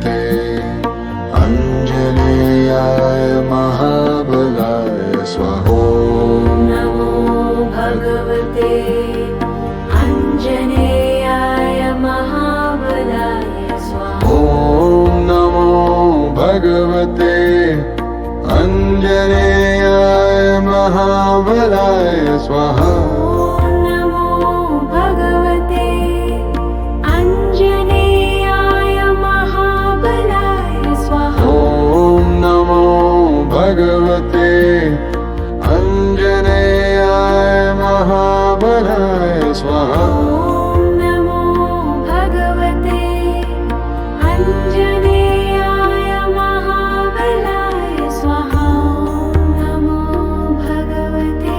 भगवते अञ्जनेयाय महाबलाय स्वाहा। नमो भगवते अञ्जनेयाय महाबलाय स्वाहा। ॐ नमो भगवते अञ्जनेयाय महाबलाय स्वाहा। नमो भगवते अञ्जनेयाय महाबलाय स्वाहा। ॐ नमो भगवते अञ्जनेयाय महाबलाय स्वाहा। नमो भगवते अञ्जनेयाय महाबलाय स्वाहा। नमो भगवते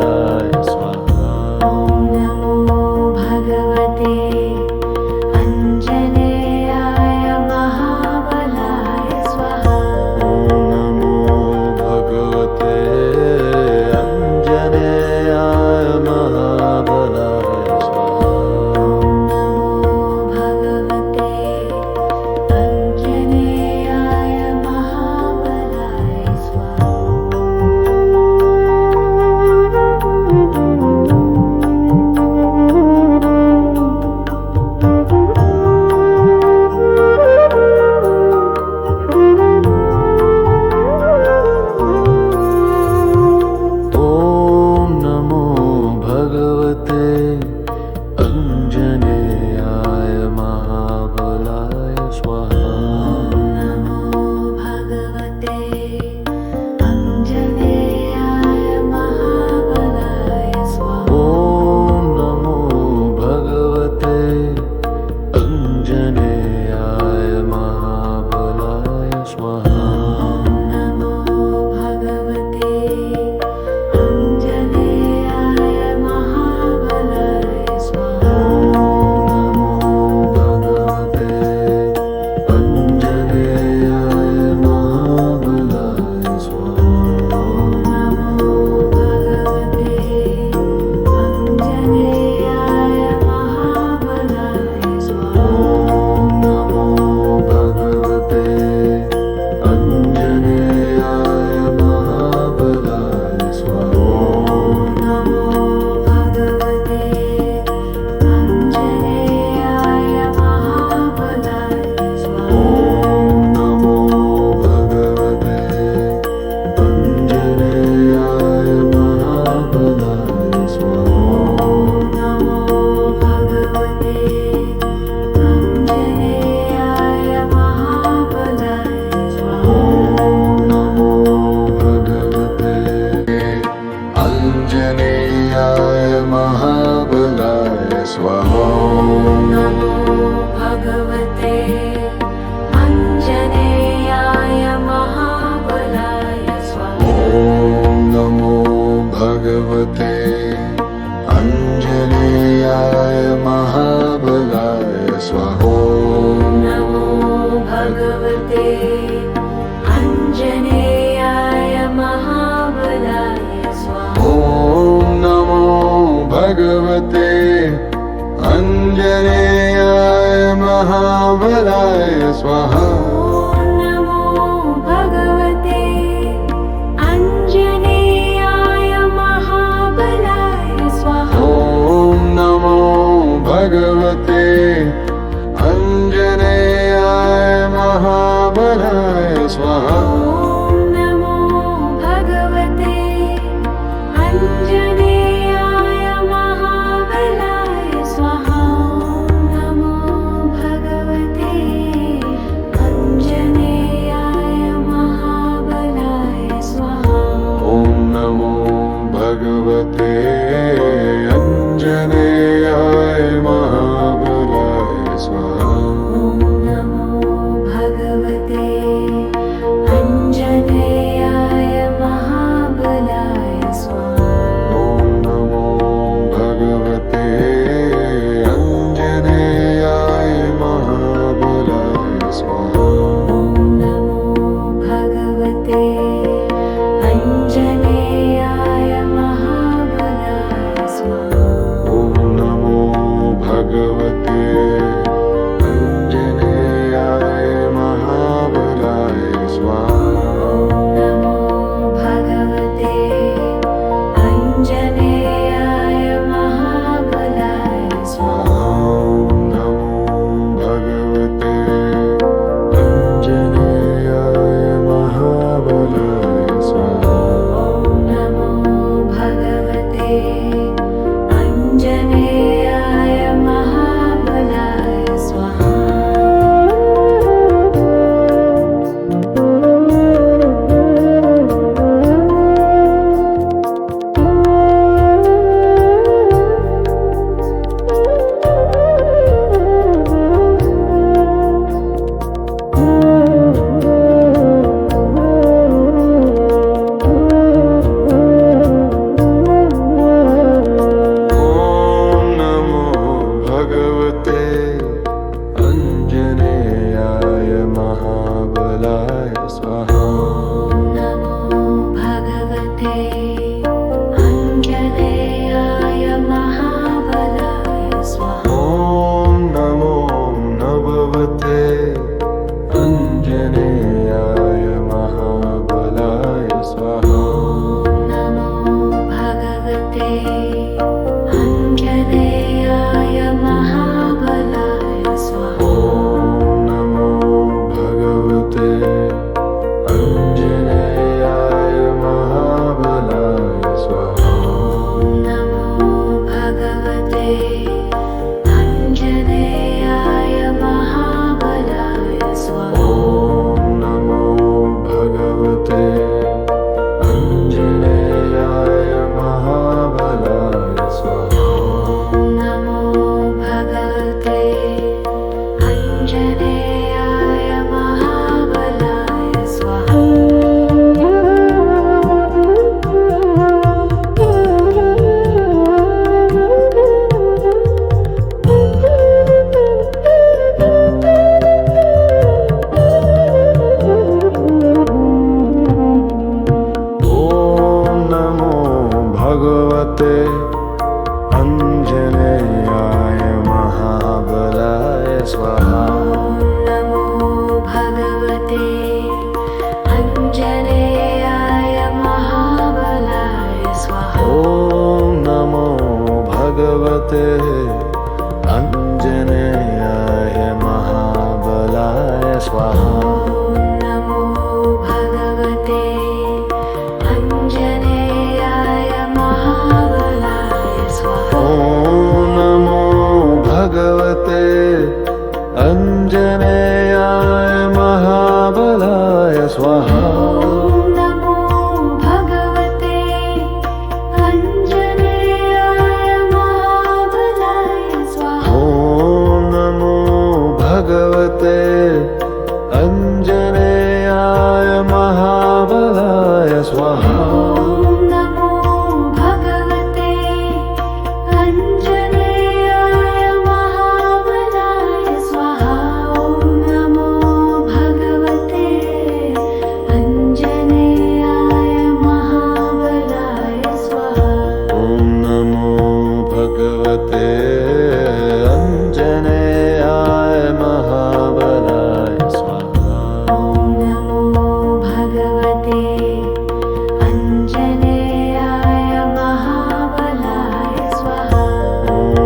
अञ्जनेयाय महाबलाय स्वाहा भगवते अञ्जनेयाय महाबलाय स्वाहा स्वाहा नमो भगवते अञ्जनेयाय महाबलाय स्वाहा ॐ नमो भगवते अञ्जनेयाय महाबलाय स्वाहा नमो भगवते अञ्जनेयाय महाबलाय स्वाहा ॐ नमो भगवते अञ्जनेयाय महाबलाय स्वाहा नमो भगवते अञ्जनेयाय महाबलाय स्वाहा ॐ नमो भगवते अञ्जनेयाय महाबलाय स्वाहा नमो भगवते अञ्जनेयाय महाबलाय स्वाहा नमो भगवते अञ्जनेयाय महाबलाय स्वाहा ॐ नमो भगवते अञ्जनेयाय महाबलाय स्वाहा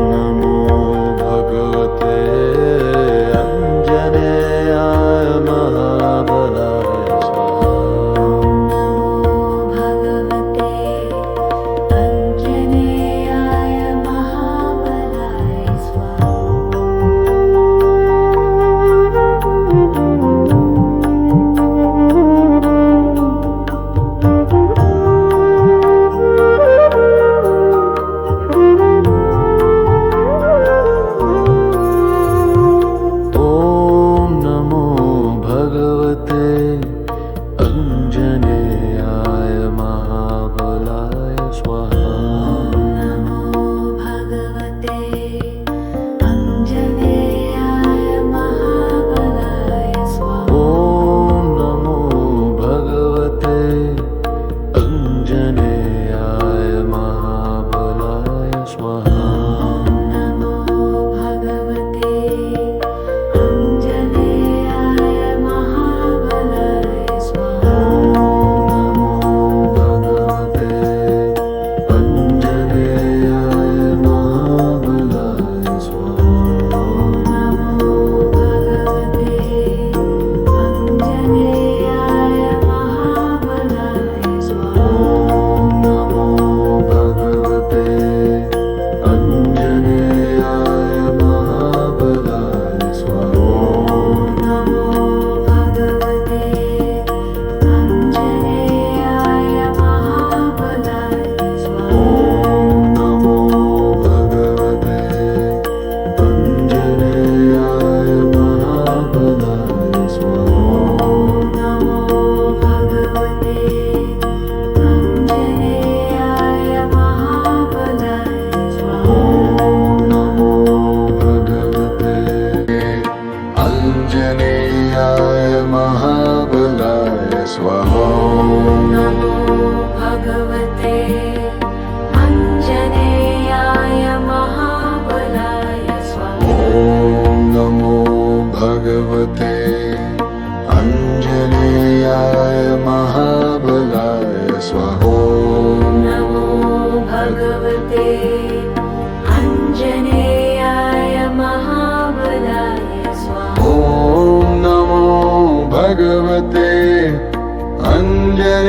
नमो भगवते अञ्जनेयाय महाबलाय स्वाहा ॐ नमो भगवते अञ्जनेयाय महाबलाय स्वाहा भगवते अञ्जनेयाय महाबलाय स्वाहा ॐ नमो भगवते अञ्जनेयाय महाबलाय स्वाहा नमो भगवते अञ्जनेयाय महाबलाय स्वाहा ॐ नमो भगवते अञ्जनेयाय महाबलाय स्वाहा नमो भगवते अञ्जनेयाय महाबलाय स्वाहा नमो भगवते अञ्जनेयाय महाबलाय स्वाहा नमो भगवते अञ्जनेयाय महाबलाय स्वाहा नमो भगवते अञ्जनेयाय महाबलाय स्वाहा नमो भगवते अञ्जनेयाय महाबलाय स्वाहा नमो भगवते अञ्जनेयाय महाबलाय स्वाहा नमो भगवते अञ्जनेयाय महाबलाय स्वाहा नमो भगवते अञ्जनेयाय महाबलाय स्वाहा नमो भगवते अञ्जनेयाय महाबलाय स्वाहा नमो भगवते अञ्जनेयाय महाबलाय स्वाहा नमो भगवते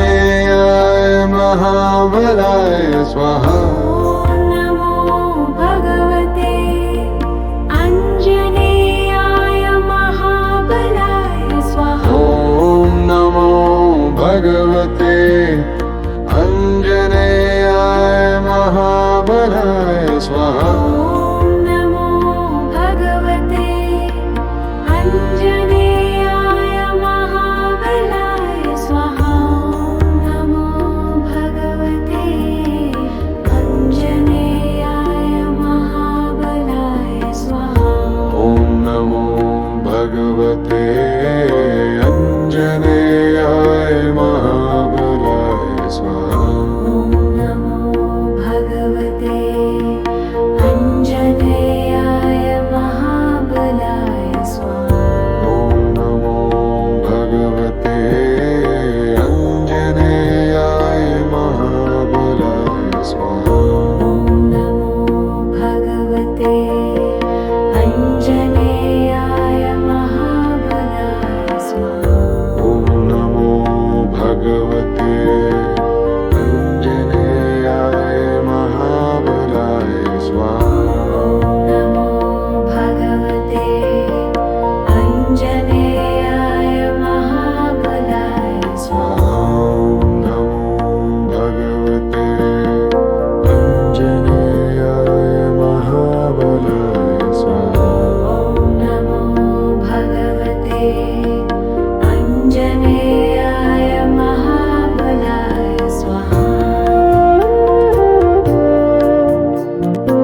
अञ्जनेयाय महाबलाय स्वाहा ॐ नमो भगवते अञ्जनेयाय महाबलाय स्वाहा नमो भगवते अञ्जनेयाय महाबलाय स्वाहा ॐ नमो भगवते अञ्जनेयाय महाबलाय स्वाहा नमो भगवते अञ्जनेयाय महाबलाय स्वाहा नमो भगवते अञ्जनेयाय महाबलाय स्वाहा ॐ नमो भगवते अञ्जनेयाय महाबलाय स्वाहा नमो भगवते नमो भगवते अञ्जनेयाय महाबलाय स्वाहा ॐ नमो भगवते अञ्जनेयाय महाबलाय स्वाहा नमो भगवते अञ्जनेयाय महाबलाय स्वाहा ॐ नमो भगवते अञ्जनेयाय महाबलाय स्वाहा नमो भगवते अञ्जनेयाय महाबलाय स्वाहा ॐ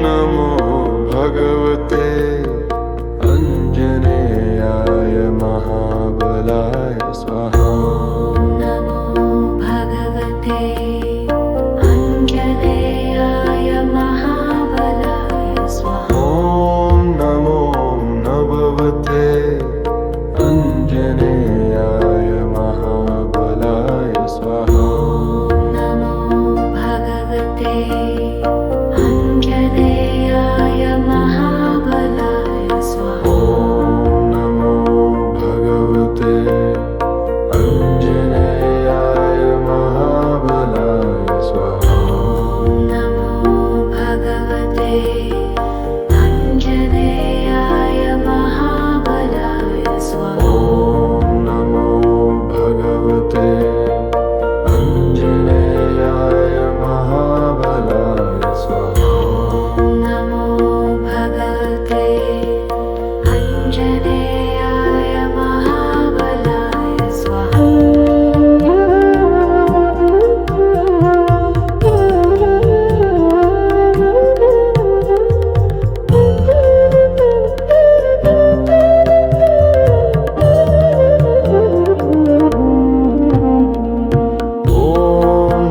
नमो भगवते अञ्जनेयाय महाबलाय स्वाहा नमो भगवते अञ्जनेयाय महाबलाय स्वाहा ॐ नमो भगवते अञ्जनेयाय महाबलाय स्वाहा नमो भगवते अञ्जनेयाय महाबलाय स्वाहा ॐ नमो भगवते अञ्जनेयाय महाबलाय स्वाहा नमो भगवते अञ्जनेयाय महाबलाय स्वाहा ॐ नमो भगवते अञ्जनेयाय महाबलाय स्वाहा नमो भगवते अञ्जनेयाय महाबलाय स्वाहा ॐ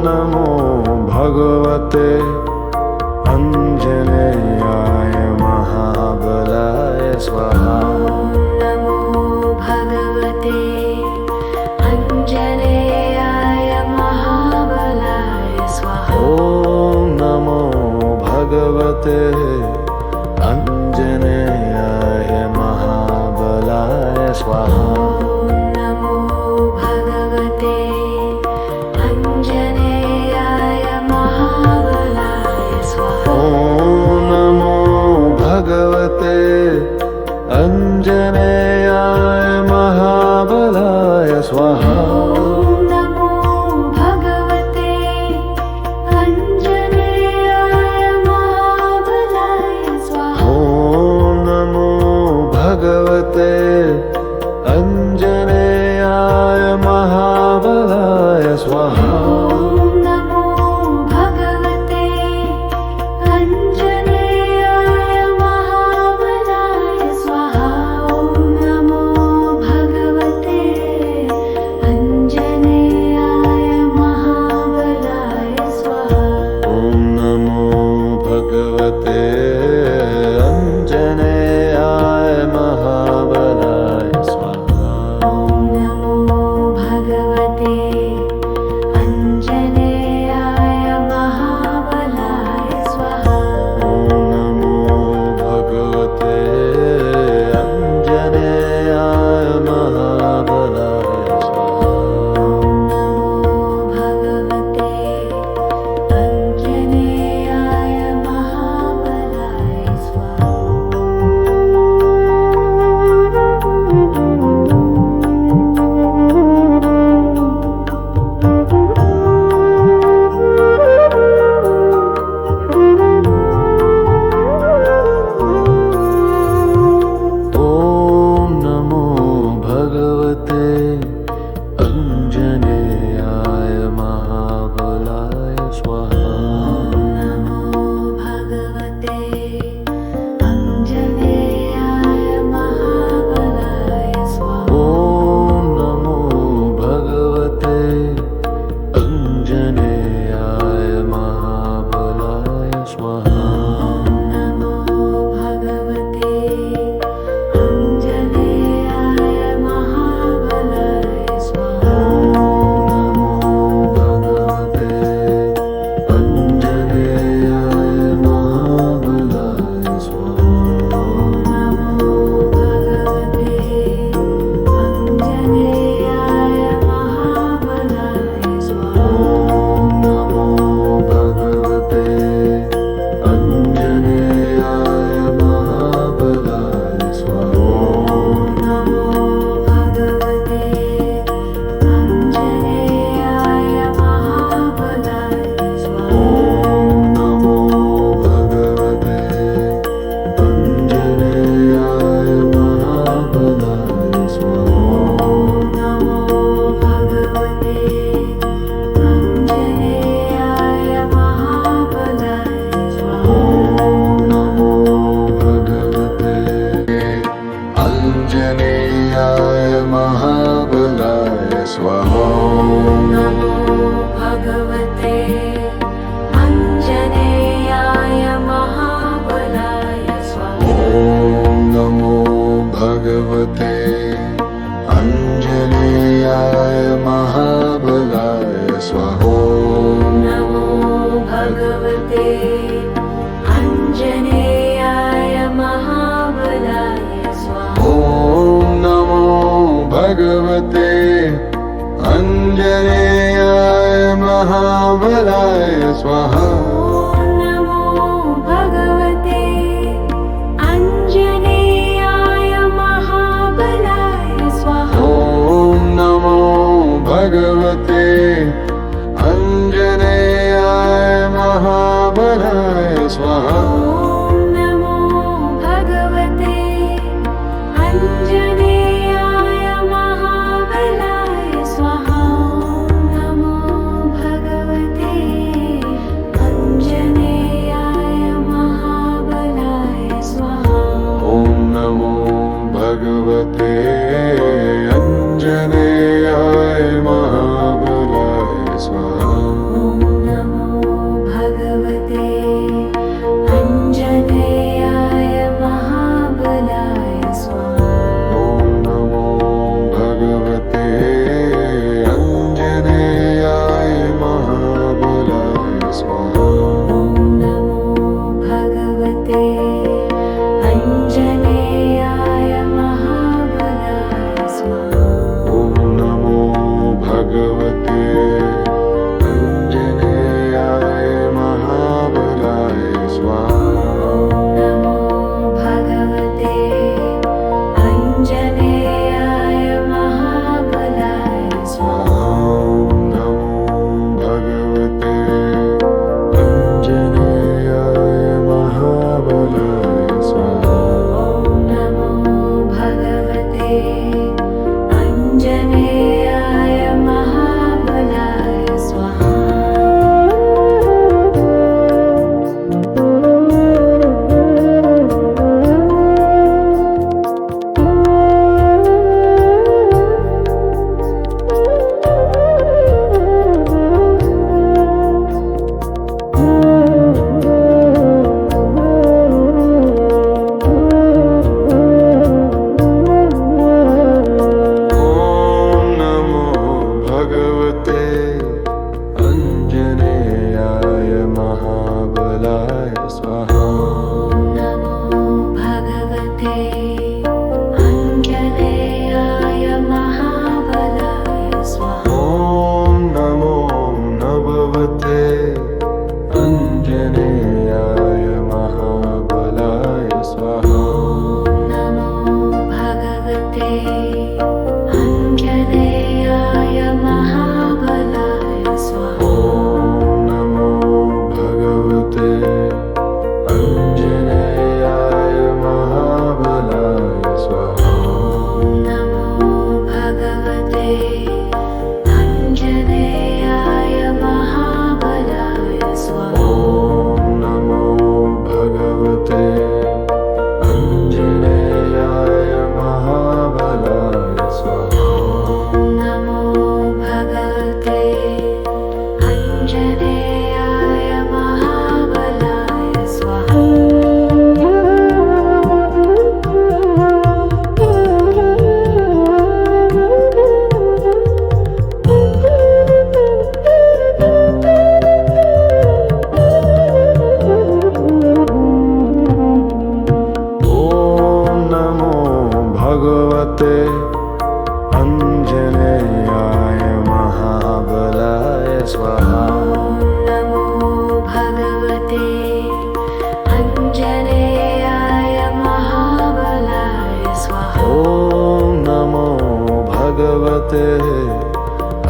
नमो भगवते अञ्जनेयाय महाबलाय स्वाहा नमो भगवते अञ्जनेयाय महाबलाय स्वाहा ॐ नमो भगवते अञ्जनेयाय महाबलाय स्वाहा नमो भगवते अञ्जनेयाय महाबलाय स्वाहा ॐ नमो भगवते अञ्जनेयाय महाबलाय स्वाहा नमो भगवते अञ्जनेयाय महाबलाय स्वाहा ॐ नमो भगवते अञ्जनेयाय महाबलाय स्वाहा नमो भगवते अञ्जनेयाय महाबलाय स्वाहा नमो भगवते स्वाहा नमो भगवते अञ्जनेयाय महाबलाय स्वाहा ॐ नमो भगवते अञ्जनेयाय महाबलाय स्वाहा नमो भगवते अञ्जनेयाय महाबलाय स्वाहा ॐ नमो भगवते अञ्जनेयाय महाबलाय स्वाहा नमो भगवते अञ्जनेयाय महाबलाय स्वाहा ॐ नमो भगवते अञ्जनेयाय महाबलाय स्वाहा नमो भगवते अञ्जनेयाय महाबलाय स्वाहा नमो भगवते अञ्जनेयाय महाबलाय स्वाहा ॐ नमो भगवते अञ्जनेयाय महाबलाय स्वाहा नमो भगवते अञ्जनेयाय महाबलाय स्वाहा ॐ नमो भगवते अञ्जनेयाय महाबलाय स्वाहा नमो भगवते अञ्जनेयाय महाबलाय स्वाहा ॐ नमो भगवते अञ्जनेयाय महाबलाय स्वाहा नमो भगवते अञ्जनेयाय महाबलाय स्वाहा ॐ नमो भगवते अञ्जनेयाय महाबलाय स्वाहा नमो भगवते अञ्जनेयाय महाबलाय स्वाहा ॐ नमो भगवते अञ्जनेयाय महाबलाय स्वाहा नमो भगवते अञ्जनेयाय महाबलाय स्वाहा ॐ नमो भगवते अञ्जनेयाय महाबलाय स्वाहा नमो भगवते अञ्जनेयाय महाबलाय स्वाहा ॐ नमो भगवते अञ्जनेयाय महाबलाय स्वाहा नमो भगवते अञ्जनेयाय महाबलाय स्वाहा ॐ नमो भगवते अञ्जनेयाय महाबलाय स्वाहा नमो भगवते अञ्जनेयाय महाबलाय स्वाहा ॐ नमो भगवते अञ्जनेयाय महाबलाय स्वाहा नमो भगवते अञ्जनेयाय महाबलाय स्वाहा ॐ नमो भगवते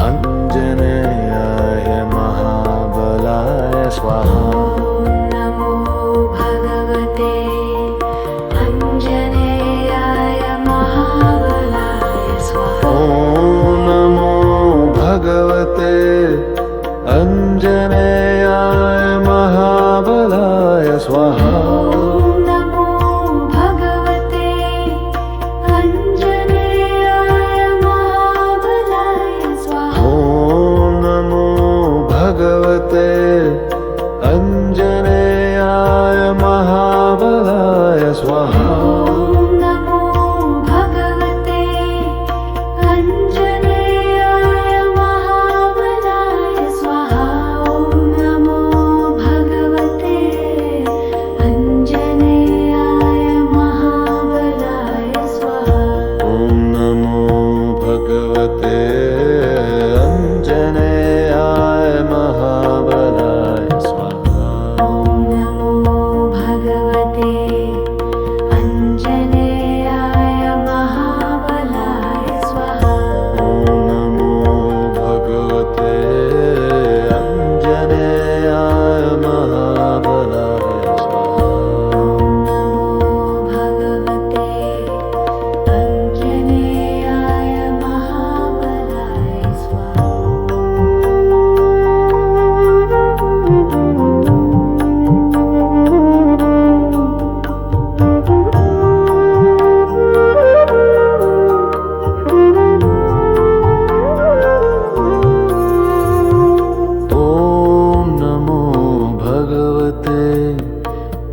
अञ्जनेयाय महाबलाय स्वाहा नमो भगवते अञ्जनेयाय महाबलाय स्वाहा ॐ नमो भगवते अञ्जनेयाय महाबलाय स्वाहा नमो भगवते अञ्जनेयाय महाबलाय अञ्जनेयाय महाबलाय स्वाहा। नमो भगवते अञ्जनेयाय महाबलाय स्वाहा। नमो भगवते अञ्जनेयाय महाबलाय स्वाहा। भगवते अञ्जनेयाय महाबलाय स्वाहा। ॐ नमो भगवते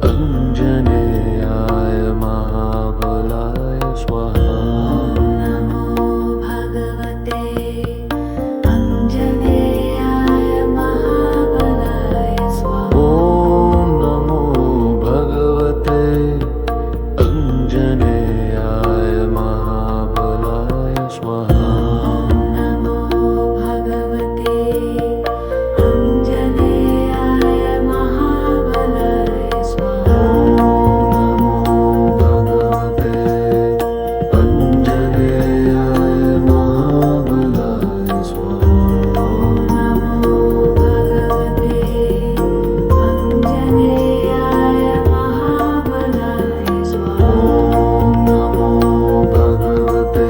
अञ्जनेयाय महाबलाय स्वाहा। नमो भगवते अञ्जनेयाय महाबलाय स्वाहा। ॐ नमो भगवते अञ्जनेयाय महाबलाय स्वाहा। नमो भगवते अञ्जनेयाय महाबलाय स्वाहा। नमो भगवते अञ्जनेयाय महाबलाय स्वाहा। नमो भगवते अञ्जनेयाय महाबलाय स्वाहा। नमो भगवते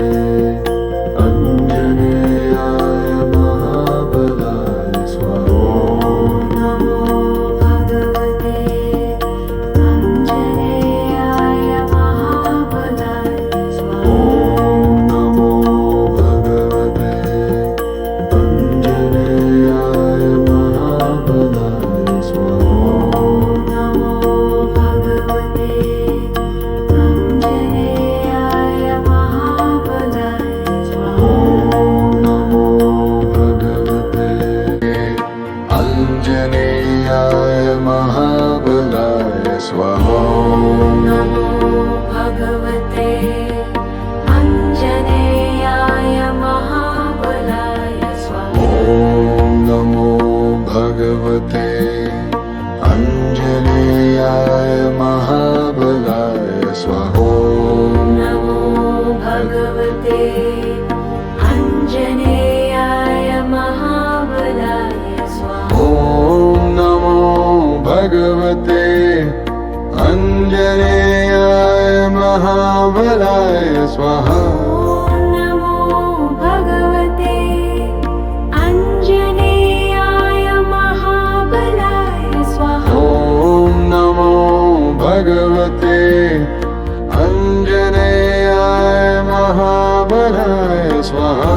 अञ्जनेयाय महाबलाय स्वाहा। नमो भगवते अञ्जनेयाय महाबलाय स्वाहा। नमो भगवते अञ्जनेयाय महाबलाय स्वाहा। नमो भगवते अञ्जनेयाय महाबलाय स्वाहा। नमो भगवते अञ्जनेयाय महाबलाय स्वाहा। नमो भगवते अञ्जनेयाय महाबलाय स्वाहा। नमो भगवते अञ्जनेयाय महाबलाय स्वाहा। नमो भगवते अञ्जनेयाय महाबलाय स्वाहा। ॐ नमो भगवते अञ्जनेयाय महाबलाय स्वाहा। नमो भगवते अञ्जनेयाय महाबलाय स्वाहा। ॐ नमो भगवते अञ्जनेयाय महाबलाय स्वाहा।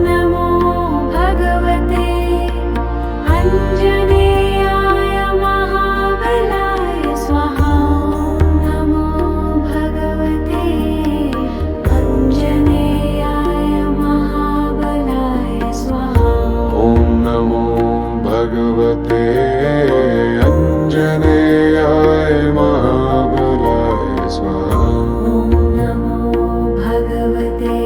नमो भगवते अञ्जनेयाय महाबलाय स्वाहा। नमो भगवते अञ्जनेयाय महाबलाय स्वाहा। ॐ नमो भगवते अञ्जनेयाय महाबलाय स्वाहा। नमो भगवते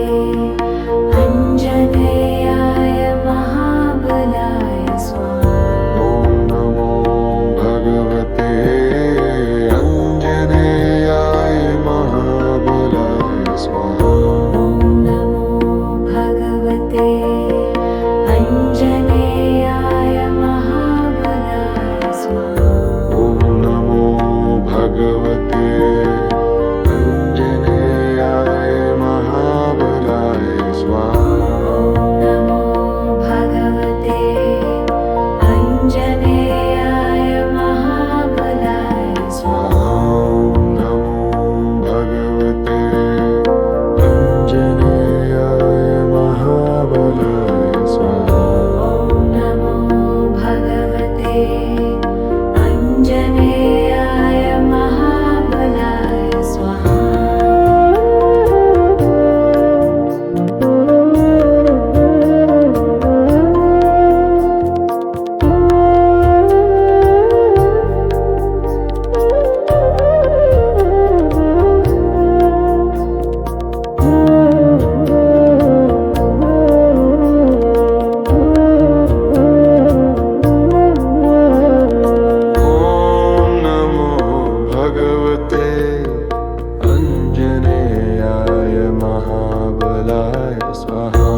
स्वाहा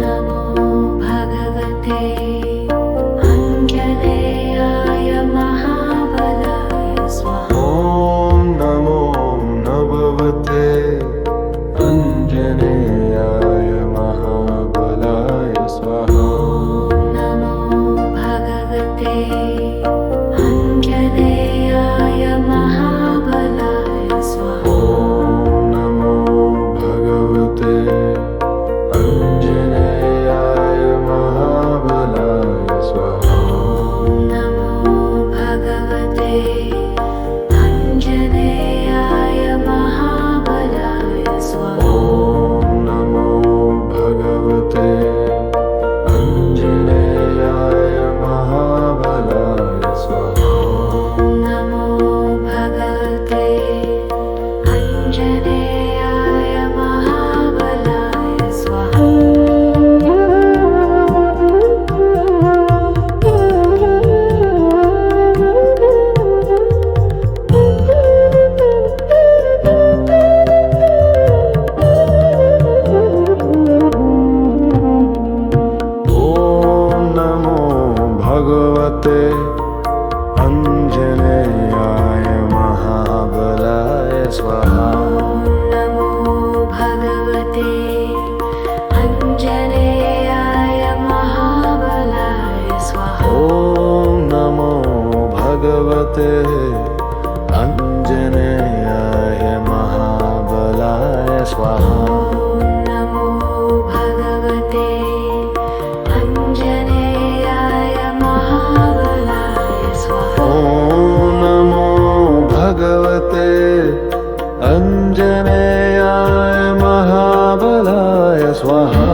नमो भगवते अञ्जनेयाय महाबलाय स्वाहा ॐ नमो भगवते अञ्जनेयाय महाबलाय स्वाहा नमो भगवते अञ्जनेयाय महाबलाय स्वाहा नमो भगवते अञ्जनेयाय महाबलाय स्वाहा नमो भगवते अञ्जनेयाय महाबलाय स्वाहा नमो भगवते अञ्जनेयाय महाबलाय स्वाहा नमो भगवते अञ्जनेयाय महाबलाय स्वाहा ॐ नमो भगवते अञ्जनेयाय महाबलाय स्वाहा नमो भगवते अञ्जनेयाय महाबलाय स्वाहा ॐ नमो भगवते अञ्जनेयाय महाबलाय स्वाहा नमो भगवते अञ्जनेयाय महाबलाय स्वाहा ॐ नमो भगवते अञ्जनेयाय महाबलाय स्वाहा